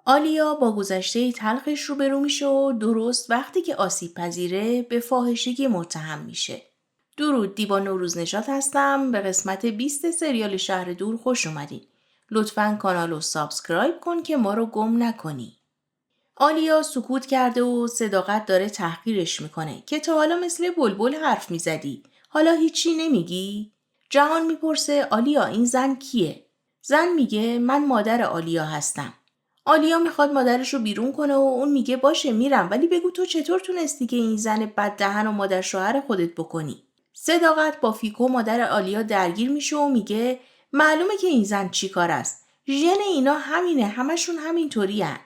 آلیا با گذشته تلخش روبرو میشه و درست وقتی که آسیب پذیره به فاحشگی متهم میشه. درود، دیبا نوروز نشاط هستم. به قسمت 20 سریال شهر دور خوش اومدین. لطفاً کانال رو سابسکرایب کن که ما رو گم نکنی. آلیا سکوت کرده و صداقت داره تحقیرش میکنه که تا حالا مثل بلبل حرف میزدی. حالا هیچی نمیگی؟ جهان میپرسه آلیا این زن کیه؟ زن میگه من مادر آلیا هستم. آلیا میخواد مادرش رو بیرون کنه و اون میگه باشه میرم، ولی بگو تو چطور تونستی که این زن بددهن و مادر شوهر خودت بکنی؟ صداقت با فیکو مادر آلیا درگیر میشه و میگه معلومه که این زن چی کار است. ژن اینا همینه، همشون همینطورین.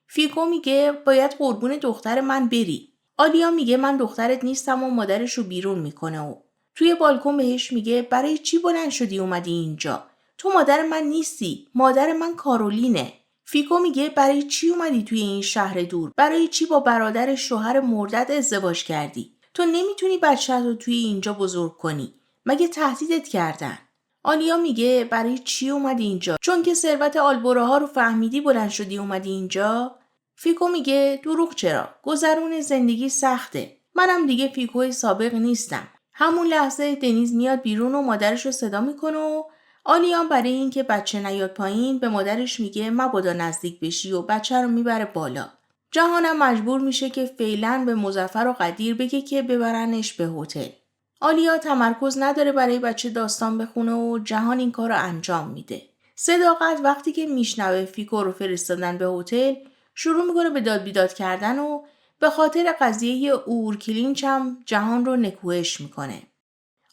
فیکو میگه باید قربون دختر من بری. آلیا میگه من دخترت نیستم و مادرش رو بیرون میکنه و توی بالکن بهش میگه برای چی بلند شدی اومدی اینجا؟ تو مادر من نیستی، مادر من کارولینه. فیکو میگه برای چی اومدی توی این شهر دور؟ برای چی با برادر شوهر مردت ازدواج کردی؟ تو نمیتونی بچه‌ت رو توی اینجا بزرگ کنی. مگه تهدیدت کردن؟ آلیا میگه برای چی اومدی اینجا؟ چون که ثروت آلبوره ها رو فهمیدی بلند شدی اومدی اینجا؟ فیکو میگه دروغ چرا؟ گذرون زندگی سخته. منم دیگه فیکوی سابق نیستم. همون لحظه دنیز میاد بیرون و مادرش رو صدا میکنه و آلیا برای اینکه بچه نیاد پایین به مادرش میگه مبادا نزدیک بشی و بچه رو میبره بالا. جهانم مجبور میشه که فعلا به مظفر و قدیر بگه که ببرنش به هتل. آلیا تمرکز نداره برای بچه داستان بخونه و جهان این کار رو انجام میده. صداقت وقتی که میشنوه فیکو رو فرستادن به هتل شروع میکنه به داد بیداد کردن و به خاطر قضیه اورکلینچ هم جهان رو نکوهش میکنه.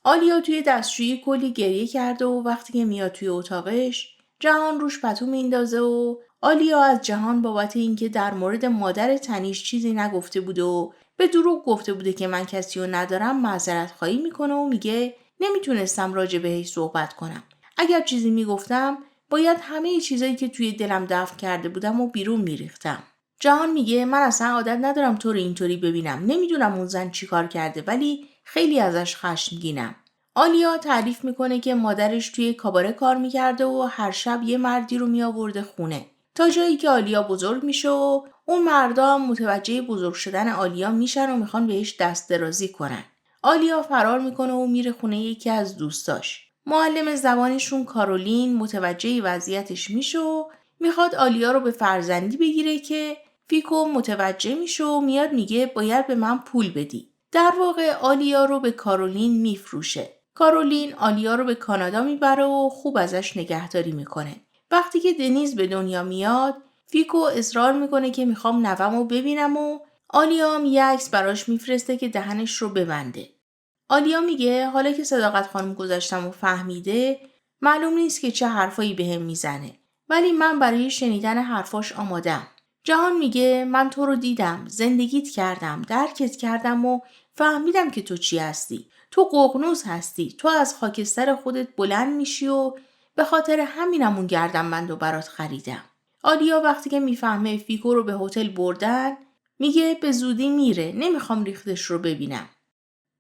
آلیا توی دستشویی کلی گریه کرده و وقتی که میاد توی اتاقش جهان روش پتو میندازه و آلیا از جهان بابت اینکه در مورد مادر تنیش چیزی نگفته بوده و به دروغ گفته بوده که من کسی رو ندارم معذرت خواهی میکنه و میگه نمیتونستم راجع بهش صحبت کنم. اگر چیزی میگفتم باید همه چیزایی که توی دلم دفن کرده بودم و بیرون میریختم. جهان میگه من اصلا عادت ندارم تو رو اینطوری ببینم. نمیدونم اون زن چی کار کرده ولی خیلی ازش خشمگینم. آلیا تعریف میکنه که مادرش توی کاباره کار میکرده و هر شب یه مردی رو میآورده خونه. تا جایی که آلیا بزرگ میشه و اون مردا هم متوجه بزرگ شدن آلیا میشن و میخوان بهش دست درازی کنن. آلیا فرار میکنه و میره خونه یکی از دوستاش. معلم زبانشون کارولین متوجه وضعیتش میشه و میخواد آلیا رو به فرزندی بگیره که فیکو متوجه میشه و میاد میگه باید به من پول بدی. در واقع آلیا رو به کارولین میفروشه. کارولین آلیا رو به کانادا میبره و خوب ازش نگهداری میکنه. وقتی که دنیز به دنیا میاد فیکو اصرار میکنه که میخوام نوه‌مو ببینم و آلیا هم یه عکس براش میفرسته که دهنش رو ببنده. آلیا میگه حالا که صداقت خانم گذاشتم و فهمیده معلوم نیست که چه حرفایی بهم میزنه، ولی من برای شنیدن حرفاش آمادم. جهان میگه من تو رو دیدم، زندگیت کردم، درکت کردم و فهمیدم که تو چی هستی. تو ققنوس هستی. تو از خاکستر خودت بلند میشی و به خاطر همینم اون گردنبندو برات خریدم. آلیا وقتی که میفهمه فیکو رو به هتل بردن میگه به زودی میره، نمیخوام ریختش رو ببینم.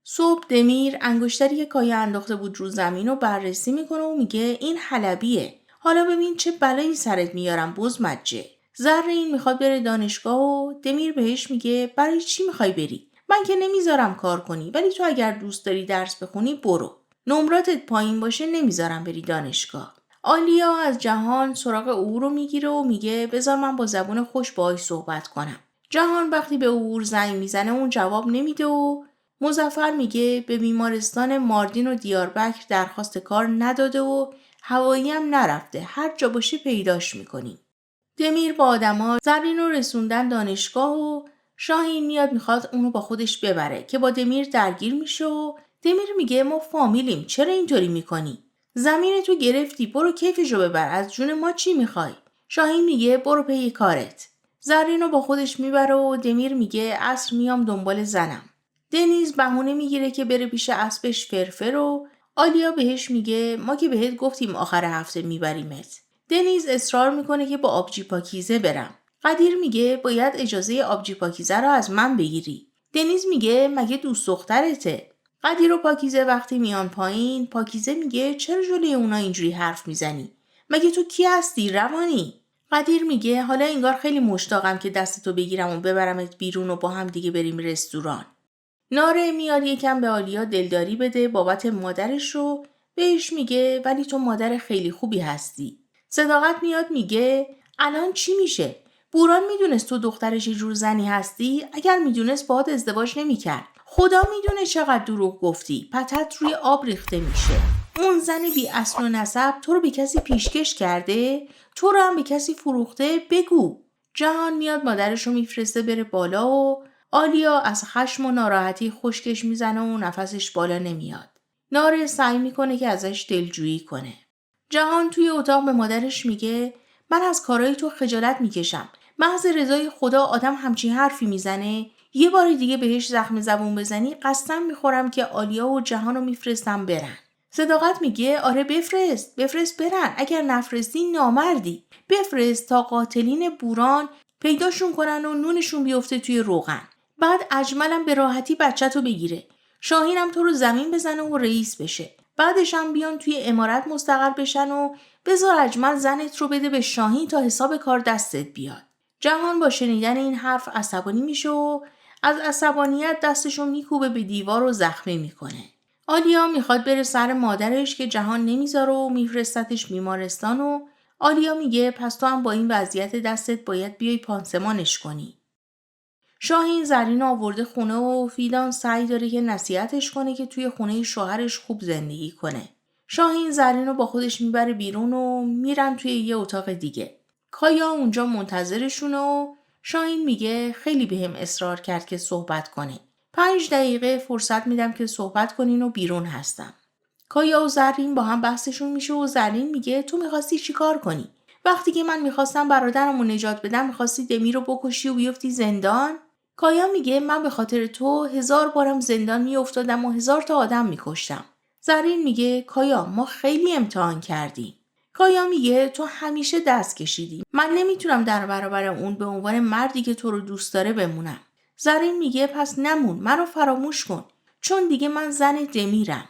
صبح دمیر انگشتری که کایه انداخته بود رو زمین رو بررسی میکنه و میگه این حلبیه. حالا ببین چه بلایی سرت میارم بزمجه. زرین میخواد بره دانشگاه و دمیر بهش میگه برای چی میخوای بری؟ من که نمیذارم کار کنی، ولی تو اگر دوست داری درس بخونی برو. نمراتت پایین باشه نمیذارم بری دانشگاه. آلیا از جهان سراغ او رو میگیره و میگه بذار من با زبون خوش باهاش صحبت کنم. جهان وقتی به او زنگ میزنه اون جواب نمیده و مظفر میگه به بیمارستان ماردین و دیاربکر درخواست کار نداده و هوایی هم نرفته، هر جا باشه پیداش میکنیم. دمیر با آدما زرین رو رسوندن دانشگاه و شاهین میاد میخواد اونو با خودش ببره که با دمیر درگیر میشه و دمیر میگه ما فامیلیم، چرا اینطوری میکنی؟ زمین تو گرفتی، برو کیفشو ببر، از جون ما چی میخوای؟ شاهین میگه برو پی کارت. زرین رو با خودش میبره و دمیر میگه عصر میام دنبال زنم. دنیز بهونه میگیره که بره پیش اسبش فرفر و آلیا بهش میگه ما که بهت گفتیم آخر هفته میبریمت. دنیز اصرار میکنه که با آبجی پاکیزه برم. قدیر میگه باید اجازه آبجی پاکیزه رو از من بگیری. دنیز میگه مگه دوست دخترته؟ قدیر و پاکیزه وقتی میان پایین پاکیزه میگه چرا جلوی اونا اینجوری حرف میزنی؟ مگه تو کی هستی روانی؟ قدیر میگه حالا انگار خیلی مشتاقم که دستتو بگیرم و ببرمت بیرون و با هم دیگه بریم رستوران. ناره میاد یکم به آلیا دلداری بده بابت مادرش رو، بهش میگه ولی تو مادر خیلی خوبی هستی. صداقت میاد میگه الان چی میشه؟ بوران میدونست تو دخترش یه جور زنی هستی؟ اگر میدونست باهات ازدواج نمیکرد. خدا میدونه چقدر دروغ گفتی. پتت روی آب ریخته میشه. اون زن بی اصل و نسب تو رو به کسی پیشکش کرده؟ تو رو هم به کسی فروخته؟ بگو. جهان میاد مادرش رو میفرسته بره بالا و آلیا از خشم و ناراحتی خشکش میزنه و نفسش بالا نمیاد. ناره سعی میکنه که ازش دلجویی کنه. جهان توی اتاق به مادرش میگه من از کارهای تو خجالت میکشم. محض رضای خدا آدم همچین حرفی میزنه؟ یه بار دیگه بهش زخم زبون بزنی قسم میخورم که آلیا و جهان رو میفرستم برن. صداقت میگه آره بفرست برن. اگر نفرستی نامردی. بفرست تا قاتلین بوران پیداشون کنن و نونشون بیفته توی روغن. بعد اجملم به راحتی بچه‌تو بگیره. شاهینم تو رو زمین بزنه و رئیس بشه. بعدش هم بیان توی امارت مستقر بشن و بذار اجمل زنت رو بده به شاهین تا حساب کار دستت بیاد. جهان با شنیدن این حرف عصبانی میشه و از عصبانیت دستشو میکوبه به دیوار و زخمی میکنه. آلیا میخواد بره سر مادرش که جهان نمیذاره و میفرستتش بیمارستان و آلیا میگه پس تو هم با این وضعیت دستت باید بیای پانسمانش کنی. شاهین زرین آورده خونه و فیدان سعی داره که نصیحتش کنه که توی خونه شوهرش خوب زندگی کنه. شاهین زرین رو با خودش میبره بیرون و میرن توی یه اتاق دیگه. کایا اونجا منتظرشونه و شاهین میگه خیلی بهم اصرار کرد که صحبت کنه. 5 دقیقه فرصت میدم که صحبت کنین و بیرون هستم. کایا و زرین با هم بحثشون میشه و زرین میگه تو میخواستی چی کار کنی؟ وقتی که من میخواستم برادرمو نجات بدم میخواستی دمی رو بکشی و بیفتی زندان؟ کایا میگه من به خاطر تو 1000 بارم زندان میافتادم و 1000 تا آدم میکشتم. زرین میگه کایا ما خیلی امتحان کردیم. کایا میگه تو همیشه دست کشیدی. من نمیتونم در برابر اون به عنوان مردی که تو رو دوست داره بمونم. زرین میگه پس نمون منو فراموش کن چون دیگه من زن دمیرم.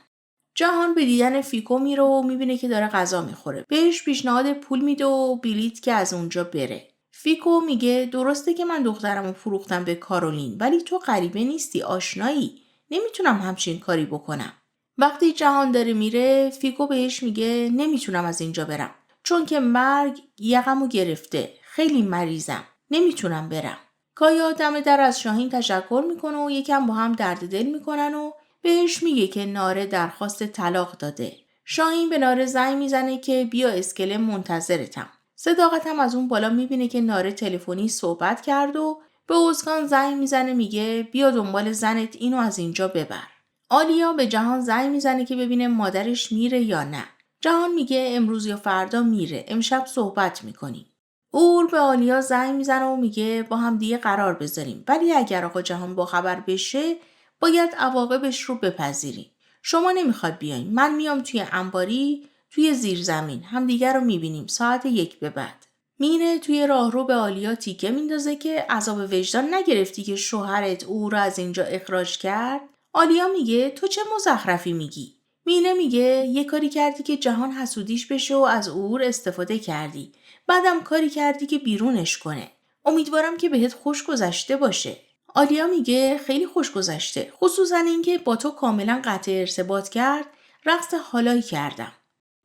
جهان به دیدن فیکو میره و میبینه که داره غذا میخوره. بهش پیشنهاد پول میده و بلیط که از اونجا بره. فیکو میگه درسته که من دخترمو فروختم به کارولین ولی تو غریبه نیستی آشنایی. نمیتونم همچین کاری بکنم. وقتی جهان داره میره فیکو بهش میگه نمیتونم از اینجا برم. چون که مرگ یقمو گرفته. خیلی مریضم. نمیتونم برم. کایا دم در از شاهین تشکر میکنه و یکم با هم درد دل میکنن و بهش میگه که ناره درخواست طلاق داده. شاهین به ناره زنگ میزنه که بیا اسکله منتظرتم. صداقتم از اون بالا میبینه که ناره تلفنی صحبت کرد و به اوزگان زنگ میزنه میگه بیا دنبال زنت اینو از اینجا ببر. آلیا به جهان زنگ میزنه که ببینه مادرش میره یا نه. جهان میگه امروز یا فردا میره. امشب صحبت میکنیم. اور به آلیا زنگ میزنه و میگه با هم دیگه قرار بذاریم ولی اگر آقا جهان با خبر بشه باید عواقبش رو بپذیریم. شما نمیخواد بیاین. من میام توی انباری توی زیرزمین. همدیگه رو میبینیم ساعت 1 به بعد. میره توی راهرو به آلیا تیکه میندازه که عذاب وجدان نگرفتی که شوهرت او رو از اینجا اخراج کرد؟ آلیا میگه تو چه مزخرفی میگی؟ مینه میگه یه کاری کردی که جهان حسودیش بشه و از اور استفاده کردی. بعدم کاری کردی که بیرونش کنه. امیدوارم که بهت خوش گذشته باشه. آلیا میگه خیلی خوش گذشته. خصوصا اینکه با تو کاملا قطع ارتباط کرد. رقص حالایی کردم.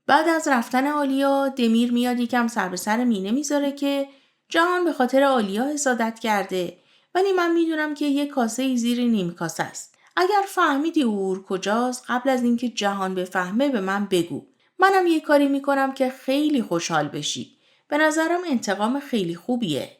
بعد از رفتن آلیا دمیر میاد یکم سر به سر مینه میذاره که جهان به خاطر آلیا حسادت کرده ولی من میدونم که یه کاسه زیر نیم کاسه است. اگر فهمیدی اور کجاست قبل از اینکه جهان بفهمه به من بگو. منم یه کاری میکنم که خیلی خوشحال بشی. به نظرم انتقام خیلی خوبیه.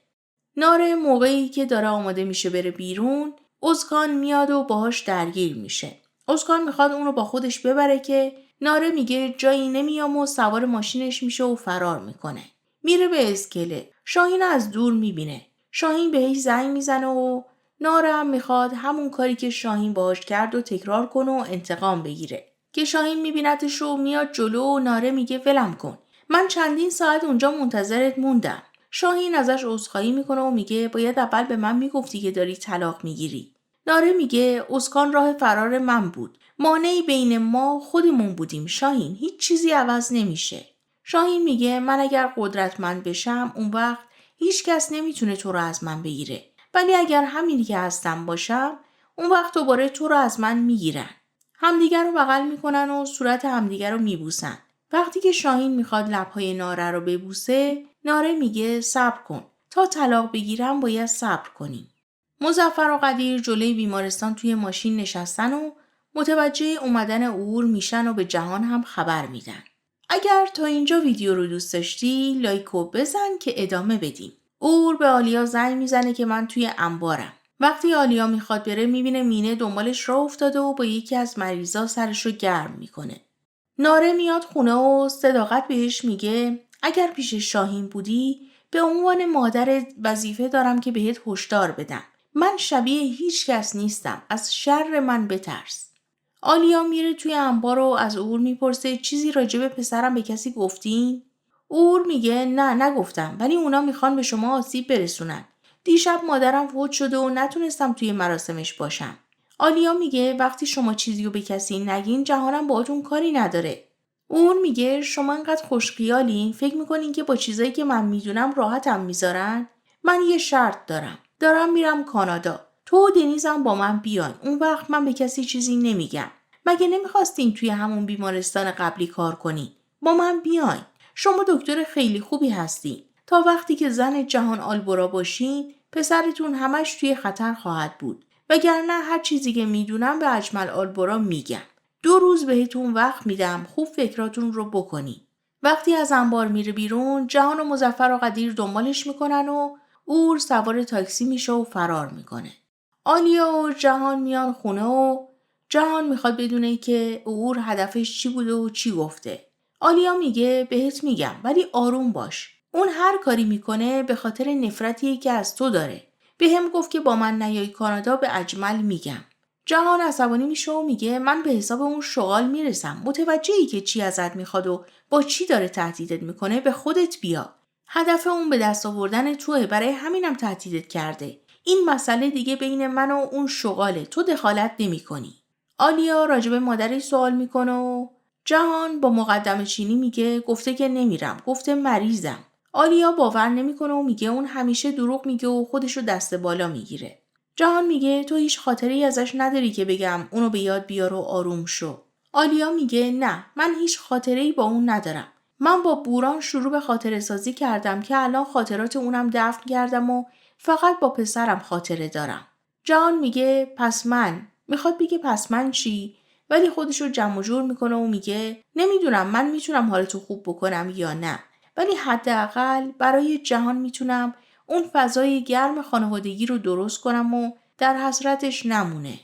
ناره موقعی که داره آماده میشه بره بیرون اوزگان میاد و باهاش درگیر میشه. اوزگان میخواد اونو با خودش ببره که ناره میگه جایی نمیام و سوار ماشینش میشه و فرار میکنه. میره به اسکله. شاهین از دور میبینه. شاهین بهش زنگ میزنه و ناره هم میخواد همون کاری که شاهین باهاش کرد و تکرار کنه و انتقام بگیره. که شاهین میبینتش و میاد جلو و ناره میگه ولم کن. من چندین ساعت اونجا منتظرت موندم. شاهین ازش عذرخواهی میکنه و میگه باید اول به من میگفتی که داری طلاق میگیری. ناره میگه اوزگان راه فرار من بود. مانعی بین ما خودمون بودیم شاهین. هیچ چیزی عوض نمیشه. شاهین میگه من اگر قدرتمند بشم اون وقت هیچ کس نمیتونه تو رو از من بگیره. ولی اگر همینی که هستم باشم اون وقت دوباره تو رو از من میگیرن. همدیگر رو بغل میکنن و صورت همدیگر رو میبوسن. وقتی که شاهین میخواد لبهای ناره رو ببوسه، ناره میگه صبر کن. تا طلاق بگیرم باید صبر کنیم. مظفر و قدیر جلوی بیمارستان توی ماشین نشستن و متوجه اومدن عبور میشن و به جهان هم خبر میدن. اگر تا اینجا ویدیو رو دوست داشتی لایکو بزن که ادامه بدیم. عبور به آلیا زنگ میزنه که من توی انبارم. وقتی آلیا میخواد بره میبینه مینه دنبالش راه افتاده و با یکی از مریضا سرش رو گرم میکنه. ناره میاد خونه و صداقت بهش میگه اگر پیش شاهین بودی به عنوان مادر وظیفه دارم که بهت هشدار بدم. من شبیه هیچ کس نیستم. از شر من بترس. آلیا میره توی انبار و از عبور میپرسه چیزی راجع به پسرم به کسی گفتین؟ عبور میگه نه نگفتم ولی اونا میخوان به شما آسیب برسونن. دیشب مادرم فوت شده و نتونستم توی مراسمش باشم. آلیا میگه وقتی شما چیزی رو به کسی نگین جهانم باهاتون کاری نداره. عبور میگه شما انقدر خوشخیالین فکر میکنین که با چیزایی که من میدونم راحتم میذارن؟ من یه شرط دارم میرم کانادا. تو و دنیزم با من بیان. اون وقت من به کسی چیزی نمیگم. مگه نمیخواستین توی همون بیمارستان قبلی کار کنین؟ با من بیاین. شما دکتر خیلی خوبی هستین. تا وقتی که زن جهان آلبورا باشین پسرتون همش توی خطر خواهد بود. وگرنه هر چیزی که میدونم به اجمل آلبورا میگم. 2 روز بهتون وقت میدم خوب فکراتون رو بکنین. وقتی از انبار میره بیرون جهان و مظفر و قدیر دنبالش میکنن و عبور سوار تاکسی میشه و فرار میکنه. آلیا و جهان میان خونه و جهان میخواد بدونه که عبور هدفش چی بوده و چی گفته. آلیا میگه بهت میگم ولی آروم باش. اون هر کاری میکنه به خاطر نفرتیه که از تو داره. بهم گفت که با من نیای کانادا به اجمل میگم. جهان عصبانی میشه و میگه من به حساب اون شغال میرسم. متوجهی که چی ازت میخواد و با چی داره تهدیدت میکنه به خودت بیا. هدف اون به دست آوردن توئه برای همینم تهدیدت کرده. این مسئله دیگه بین من و اون شغاله. تو دخالت نمی‌کنی. آلیا راجب مادرش سوال میکنه و جهان با مقدمه چینی میگه گفته که نمیرم. گفته مریضم. آلیا باور نمیکنه و میگه اون همیشه دروغ میگه و خودشو دست بالا میگیره. جهان میگه تو هیچ خاطری ازش نداری که بگم اونو به یاد بیار و آروم شو. آلیا میگه نه من هیچ خاطره‌ای با اون ندارم. من با بوران شروع به خاطره سازی کردم که الان خاطرات اونم دفن کردم و فقط با پسرم خاطره دارم. جهان میگه پس من چی؟ ولی خودشو جمع و جور میکنه و میگه نمیدونم من میتونم حالتو خوب بکنم یا نه. ولی حداقل برای جهان میتونم اون فضای گرم خانوادگی رو درست کنم و در حسرتش نمونه.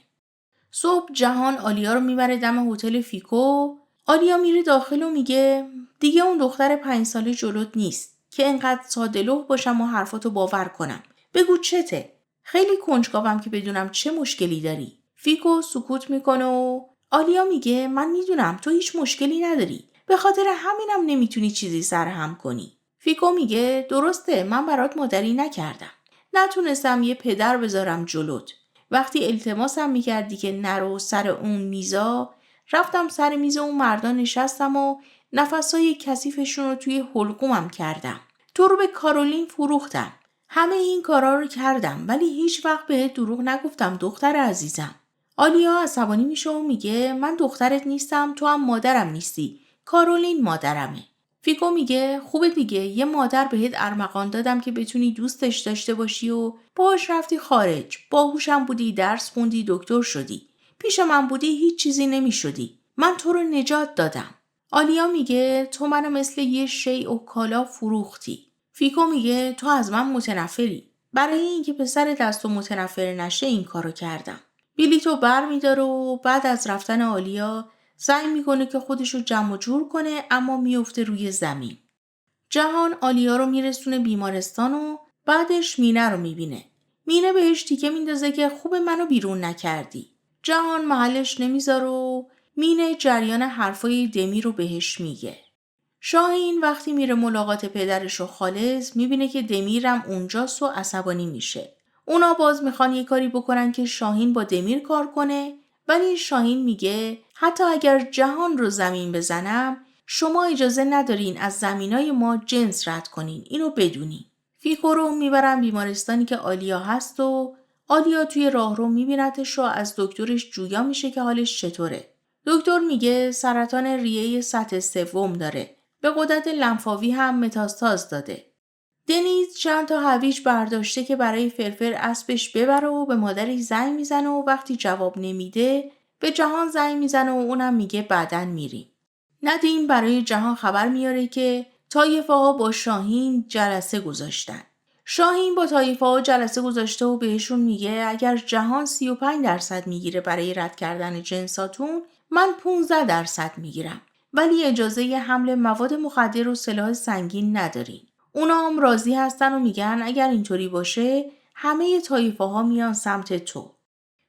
صبح جهان آلیا رو میبره دم هتل فیکو. آلیا میره داخل و میگه دیگه اون دختر 5 ساله جلوت نیست که انقدر ساده‌لوح باشم و حرفاتو باور کنم. بگو چته؟ خیلی کنجکاوم که بدونم چه مشکلی داری. فیکو سکوت میکنه و آلیا میگه من میدونم تو هیچ مشکلی نداری. به خاطر همینم نمیتونی چیزی سرهم کنی. فیکو میگه درسته من برات مادری نکردم. نتونستم یه پدر بذارم جلوت. وقتی التماسم میکردی که نرو سر اون میزا رفتم سر میز اون مردان نشستم و نفسای کثیفشون رو توی حلقومم کردم. تو رو به کارولین فروختم. همه این کارا رو کردم ولی هیچ وقت بهت دروغ نگفتم دختر عزیزم. آلیا عصبانی میشه و میگه من دخترت نیستم تو هم مادرم نیستی. کارولین مادرمه. فیکو میگه خوبه دیگه یه مادر بهت ارمغان دادم که بتونی دوستش داشته باشی و باهاش رفتی خارج. باهوشم بودی درس خوندی دکتر شدی. پیش من بودی هیچ چیزی نمیشدی. من تو رو نجات دادم. آلیا میگه تو منو مثل یه شیء و کالا فروختی. فیکو میگه تو از من متنفری. برای اینکه پسر دستو متنفر نشه این کارو کردم. بلیتو بر میداره و بعد از رفتن آلیا سعی میکنه که خودشو جمع و جور کنه اما میفته روی زمین. جهان آلیا رو میرسونه بیمارستان و بعدش مینه رو میبینه. مینه بهش تیکه میندازه که خوب منو بیرون نکردی. جهان محلش نمیذاره و مینه جریان حرفای دمی رو بهش میگه. شاهین وقتی میره ملاقات پدرش و خالص میبینه که دمیرم اونجاست و عصبانی میشه. اونا باز میخوان یه کاری بکنن که شاهین با دمیر کار کنه ولی شاهین میگه حتی اگر جهان رو زمین بزنم شما اجازه ندارین از زمینای ما جنس رد کنین. اینو بدونین. فیکو رو میبرن بیمارستانی که آلیا هست و آلیا توی راهرو میبینتش و از دکترش جویا میشه که حالش چطوره. دکتر میگه سرطان ریه سطح سوم داره. به غدد لنفاوی هم متاستاز داده. دنیز چند تا هویج برداشته که برای فرفر اسبش ببره و به مادرش زنگ میزنه و وقتی جواب نمیده به جهان زنگ میزنه و اونم میگه بعدن میریم. ندیم برای جهان خبر میاره که طایفه ها با شاهین جلسه گذاشتن. شاهین با طایفه ها جلسه گذاشته و بهشون میگه اگر جهان 35% میگیره برای رد کردن جنساتون، من 15% میگیرم. ولی اجازه ی حمل مواد مخدر و سلاح سنگین ندارین. اونا هم راضی هستن و میگن اگر اینطوری باشه همه طایفه ها میان سمت تو.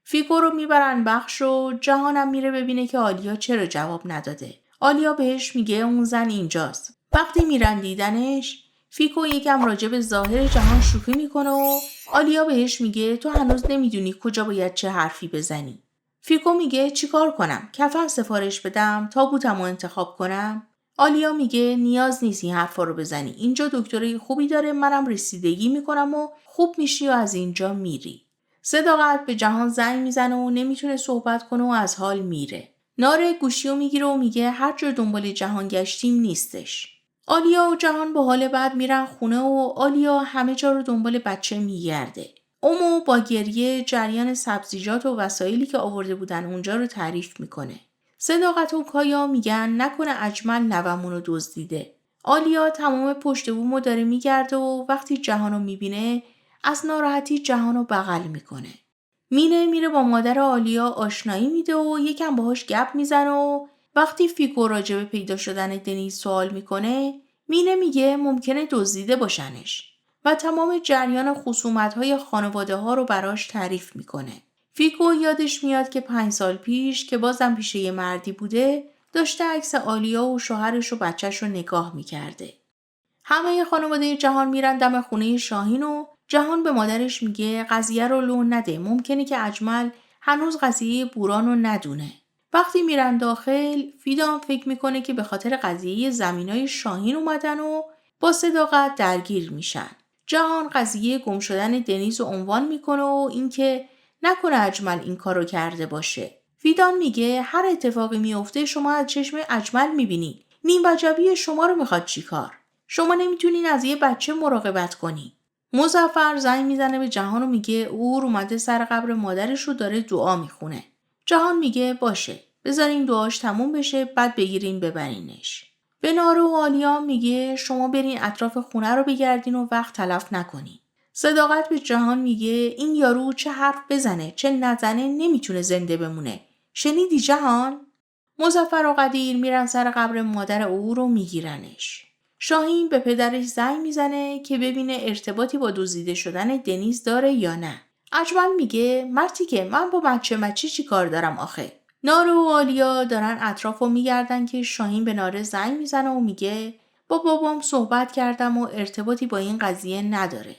فیکو رو میبرن بخش و جهانم میره ببینه که آلیا چرا جواب نداده. آلیا بهش میگه اون زن اینجاست. وقتی میرن دیدنش، فیکو یکم راجع به ظاهر جهان شوخی میکنه و آلیا بهش میگه تو هنوز نمیدونی کجا باید چه حرفی بزنی. فیکو میگه چیکار کنم؟ کفن سفارش بدم؟ تابوتمو انتخاب کنم؟ آلیا میگه نیاز نیست این حرفا رو بزنی. اینجا دکترای خوبی داره، منم رسیدگی میکنم و خوب میشی و از اینجا میری. صداقت به جهان زنگ میزنه و نمیتونه صحبت کنه و از حال میره. ناره گوشیو میگیره و میگه هر جا دنبال جهان گشتیم نیستش. آلیا و جهان با حال بعد میرن خونه و آلیا همه جا رو دنبال بچه میگرده. اومو با گریه جریان سبزیجات و وسایلی که آورده بودن اونجا رو تعریف میکنه. صداقت و کایا میگن نکنه اجمل نومونو دزدیده. آلیا تمام پشت بومو داره میگرده و وقتی جهانو میبینه از ناراحتی جهانو بغل میکنه. مینه میره با مادر آلیا آشنایی میده و یکم باهاش گپ میزنه و وقتی فیکو راجع به پیدا شدن دنیز سوال میکنه، مینه میگه ممکنه دزدیده باشنش و تمام جریان خصومت‌های خانواده ها رو براش تعریف میکنه. فیکو یادش میاد که 5 سال پیش که بازم پیش یه مردی بوده، داشته عکس آلیا و شوهرش و بچهش رو نگاه میکرده. همه خانواده جهان میرن دم خونه شاهین و جهان به مادرش میگه قضیه رو لو نده، ممکنه که اجمل هنوز قضیه بوران رو ندونه. وقتی میرن داخل، فیدان فکر میکنه که به خاطر قضیه زمینای شاهین اومدن و با صداقت درگیر میشن. جهان قضیه گم شدن دنیز رو عنوان میکنه و اینکه نکنه اجمل این کارو کرده باشه. فیدان میگه هر اتفاقی میفته شما از چشم اجمل میبینی. نیم وجبی شما رو میخواد چیکار؟ شما نمیتونین از یه بچه مراقبت کنی. مظفر زنگ میزنه به جهان و میگه اور اومده سر قبر مادرش رو داره دعا میخونه. جهان میگه باشه، بذارین دعاش تموم بشه بعد بگیرین ببرینش. به نارو و آلیا میگه شما برین اطراف خونه رو بگردین و وقت تلف نکنین. صداقت به جهان میگه این یارو چه حرف بزنه چه نزنه نمیتونه زنده بمونه. شنیدی جهان؟ مظفر و قدیر میرن سر قبر مادر او رو میگیرنش. شاهین به پدرش زنگ میزنه که ببینه ارتباطی با دزدیده شدن دنیز داره یا نه. اجمل میگه مرتی که من با بچه چی کار دارم آخه؟ نارو و آلیا دارن اطرافو میگردن که شاهین به ناره زنگ میزنه و میگه با بابام صحبت کردم و ارتباطی با این قضیه نداره.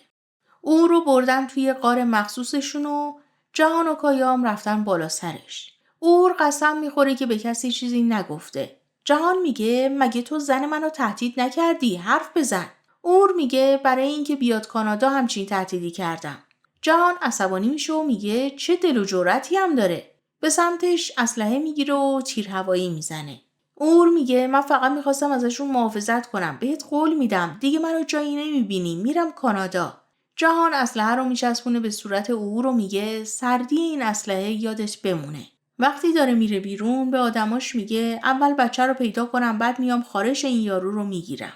او رو بردن توی غار مخصوصشون و جهان و کایام رفتن بالا سرش. اور قسم میخوره که به کسی چیزی نگفته. جهان میگه مگه تو زن منو تهدید نکردی؟ حرف بزن. اور میگه برای اینکه بیاد کانادا همچین تهدیدی کردم. جهان عصبانی میشه و میگه چه دل و جرأتی هم داره. به سمتش اسلحه میگیره و تیر هوایی میزنه. اور میگه من فقط میخواستم ازشون محافظت کنم. بهت قول میدم دیگه منو جایی نمیبینی، میرم کانادا. جهان اسلحه رو میچسبونه به صورت او و میگه سردی این اسلحه یادت بمونه. وقتی داره میره بیرون به آدماش میگه اول بچه رو پیدا کنم بعد میام خارش این یارو رو میگیرم.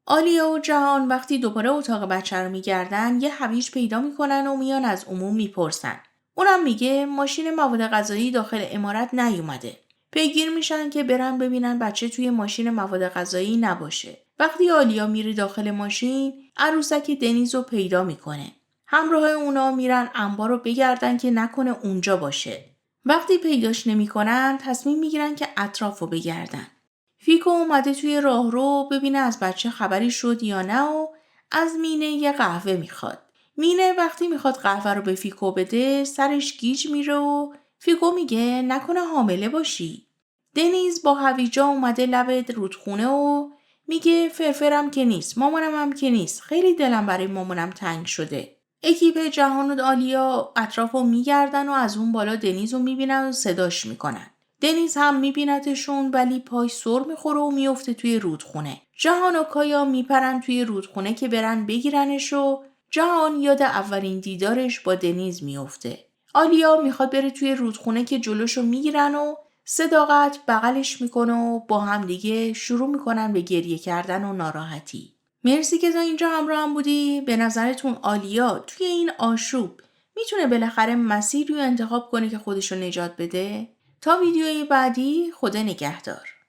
آلیا و جهان وقتی دوباره اتاق بچه رو میگردن یه هویج پیدا میکنن و میان از عموم میپرسن. اونم میگه ماشین مواد غذایی داخل عمارت نیومده. پیگیر میشن که برن ببینن بچه توی ماشین مواد غذایی نباشه. وقتی آلیا میره داخل ماشین، عروسک دنیز رو پیدا میکنه. همراه اونا میرن انبار رو بگردن که نکنه اونجا باشه. وقتی پیداش نمیکنن، تصمیم میگیرن که اطراف رو بگردن. فیکو اومده توی راهرو ببینه از بچه خبری شد یا نه و از مینه یه قهوه میخواد. مینه وقتی میخواد قهوه رو به فیکو بده، سرش گیج میره و فیکو میگه نکنه حامله باشی. دنیز با هویجا اومده لب رودخونه و میگه فرفرم که نیست، مامانم هم که نیست، خیلی دلم برای مامانم تنگ شده. اکیپ جهان و آلیا اطرافو میگردن و از اون بالا دنیز رو میبینن و صداش میکنن. دنیز هم میبینتشون ولی پای سر میخوره و میفته توی رودخونه. جهان و کایا میپرن توی رودخونه که برن بگیرنش و جهان یاد اولین دیدارش با دنیز میفته. آلیا میخواد بره توی رودخونه که جلوشو میگیرن و صداقت بغلش میکنه و با هم دیگه شروع میکنن به گریه کردن و ناراحتی. مرسی که تا اینجا همراه هم بودی. به نظرتون آلیا توی این آشوب میتونه بالاخره مسیری رو انتخاب کنه که خودشو نجات بده؟ تا ویدیوی بعدی، خدا نگهدار.